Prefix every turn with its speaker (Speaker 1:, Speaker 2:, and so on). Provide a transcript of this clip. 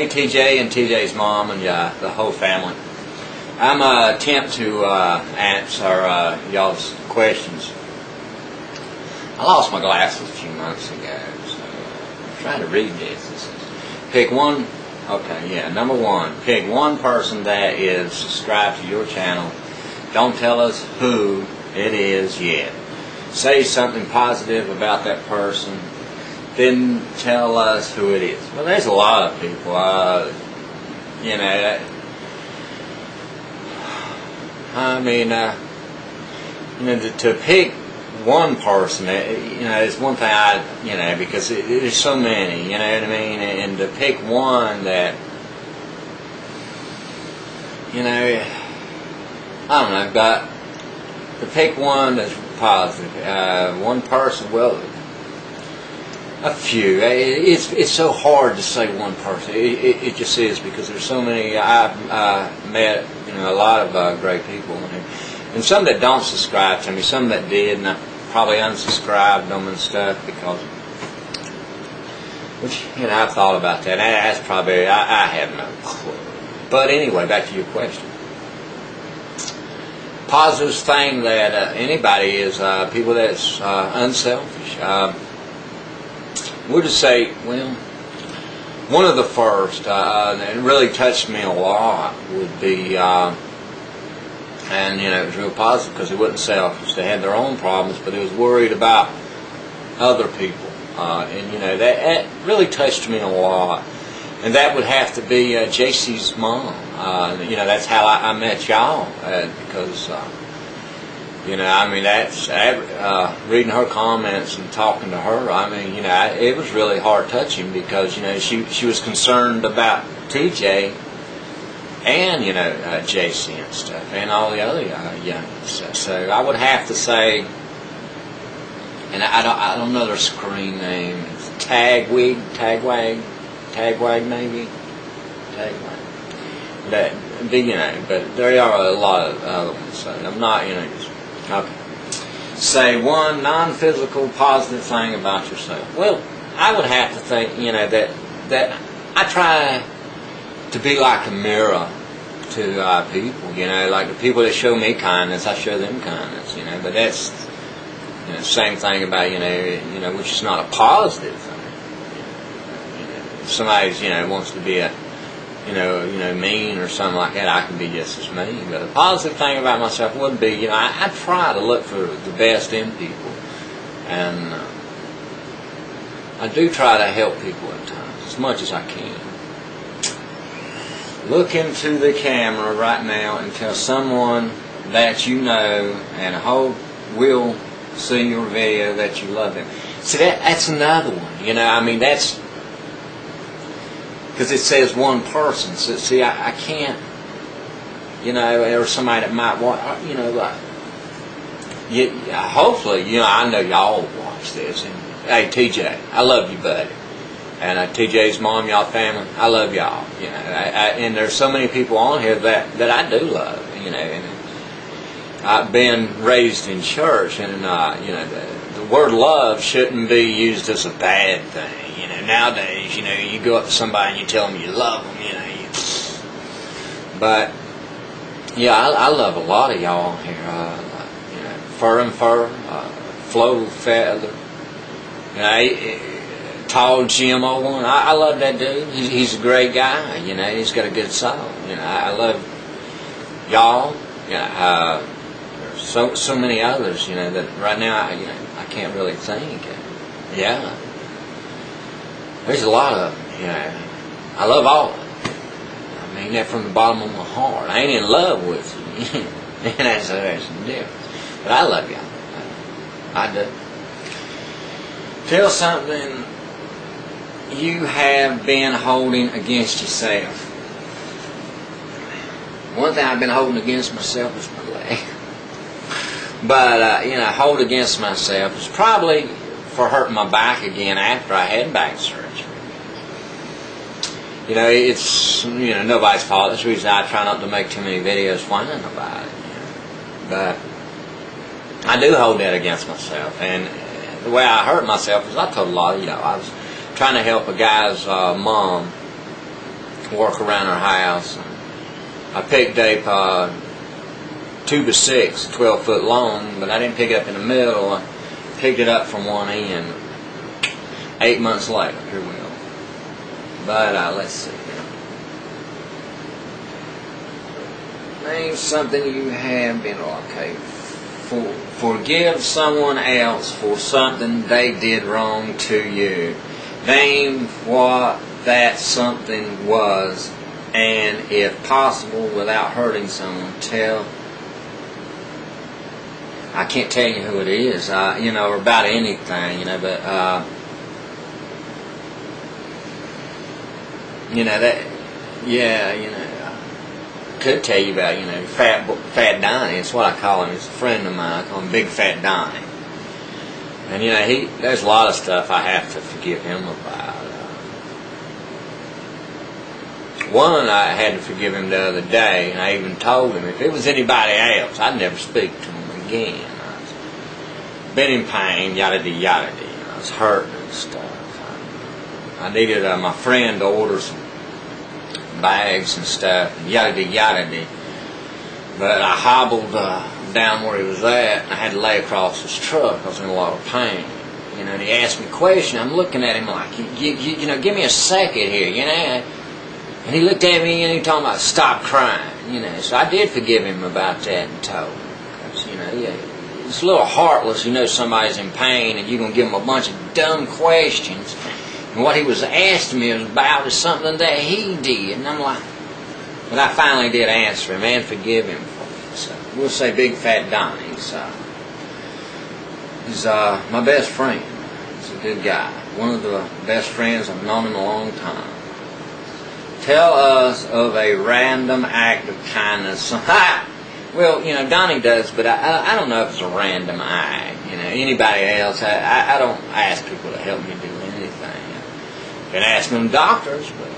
Speaker 1: Hey TJ and TJ's mom and the whole family. I'm going to attempt to answer y'all's questions. I lost my glasses a few months ago, so I'm trying to read this. Pick one, number one, pick one person that is subscribed to your channel. Don't tell us who it is yet. Say something positive about that person. Then tell us who it is. Well, there's a lot of people. To pick one person, it's one thing. Because there's so many. You know what I mean? And to pick one that, I don't know. But to pick one that's positive, one person. Well. A few. It's so hard to say one person. It just is, because there's so many. I've met a lot of great people, and some that don't subscribe to me, some that did, and I probably unsubscribed them and stuff because, I've thought about that. That's probably I have no clue. But anyway, back to your question. Positive thing that anybody is people that's unselfish. We'll just say, one of the first that really touched me a lot would be, it was real positive because it wasn't selfish. They had their own problems, but it was worried about other people, that really touched me a lot. And that would have to be JC's mom. That's how I met y'all, because. That's reading her comments and talking to her. It was really heart touching because she was concerned about TJ and JC and stuff and all the other young stuff. So I would have to say, and I don't know their screen name. It's Tagwag maybe. Tagwag. But there are a lot of other ones. So I'm not Okay. Say one non-physical positive thing about yourself. Well, I would have to think, that I try to be like a mirror to people. Like the people that show me kindness, I show them kindness. But that's the same thing about which is not a positive thing. If somebody wants to be a mean or something like that, I can be just as mean. But the positive thing about myself would be, I try to look for the best in people, and I do try to help people at times as much as I can. Look into the camera right now and tell someone that you know and hope will see your video that you love them. See, that's another one. That's. Because it says one person. So, see, I can't, or somebody that might want, hopefully, I know y'all watch this. And, hey, TJ, I love you, buddy. And TJ's mom, y'all family, I love y'all. And there's so many people on here that I do love, And I've been raised in church, and, the word love shouldn't be used as a bad thing. Nowadays, you go up to somebody and you tell them you love them, But, I love a lot of y'all here. Fur and Fur, Flo Feather, Tall Jim one. I love that dude. He's a great guy, He's got a good soul. I love y'all. There's so many others, that right now, I can't really think. There's a lot of them, I love all of them. I mean that from the bottom of my heart. I ain't in love with you, and that's the difference. But I love y'all. I do. Tell something you have been holding against yourself. One thing I've been holding against myself is my leg. But, hold against myself is probably for hurting my back again after I had back surgery. It's, nobody's fault. That's the reason I try not to make too many videos whining about it. But I do hold that against myself. And the way I hurt myself is, I told a lot of y'all, I was trying to help a guy's mom work around our house. I picked up 2x6, 12-foot long, but I didn't pick it up in the middle. I picked it up from one end. 8 months later, here we go. But let's see. Name something you have been okay. Forgive someone else for something they did wrong to you. Name what that something was, and if possible, without hurting someone, tell. I can't tell you who it is, or about anything, but could tell you about, Fat Donnie. It's what I call him. He's a friend of mine. I call him Big Fat Donnie. And there's a lot of stuff I have to forgive him about. One, I had to forgive him the other day, and I even told him if it was anybody else, I'd never speak to him again. I was been in pain, yada-dee, yada-dee. I was hurting and stuff. I needed my friend to order some bags and stuff, and yada-dee, yada-dee. But I hobbled down where he was at, and I had to lay across his truck. I was in a lot of pain. And he asked me a question. I'm looking at him like, give me a second here, And he looked at me and he told me, stop crying, So I did forgive him about that and told him. Because, it's a little heartless, somebody's in pain and you're going to give him a bunch of dumb questions. And what he was asking me about is something that he did. And I'm like, but I finally did answer him and forgive him for it. So we'll say Big Fat Donnie. He's my best friend. He's a good guy. One of the best friends I've known in a long time. Tell us of a random act of kindness. Well, Donnie does, but I don't know if it's a random act. Anybody else, I don't ask people to help me do anything. I've been asking them doctors, but